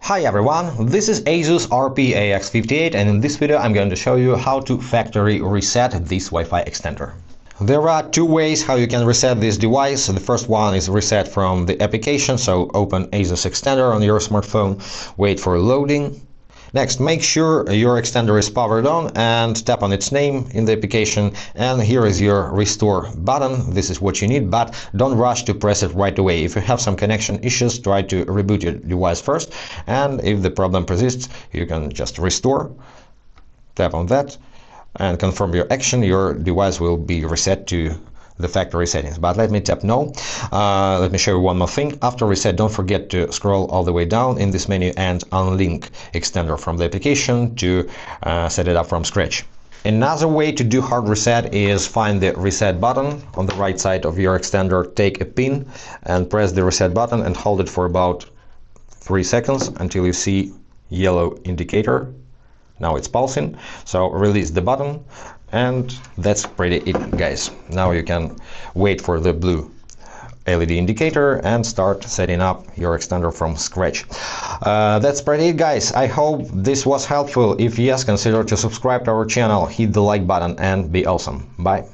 Hi everyone, this is Asus RP-AX58 and in this video I'm going to show you how to factory reset this Wi-Fi extender. There are two ways how you can reset this device. The first one is reset from the application, so open Asus extender on your smartphone, wait for loading. Next, make sure your extender is powered on and tap on its name in the application, and here is your restore button. This is what you need, but don't rush to press it right away. If you have some connection issues, try to reboot your device first, and if the problem persists, you can just restore, tap on that and confirm your action. Your device will be reset to the factory settings. But let me tap no. Let me show you one more thing. After reset, don't forget to scroll all the way down in this menu and unlink extender from the application to set it up from scratch. Another way to do hard reset is find the reset button on the right side of your extender, take a pin and press the reset button and hold it for about 3 seconds until you see yellow indicator. Now it's pulsing, so release the button, and that's pretty it, guys. Now you can wait for the blue LED indicator and start setting up your extender from scratch. That's pretty it, guys. I hope this was helpful. If yes, consider to subscribe to our channel, hit the like button and be awesome. Bye.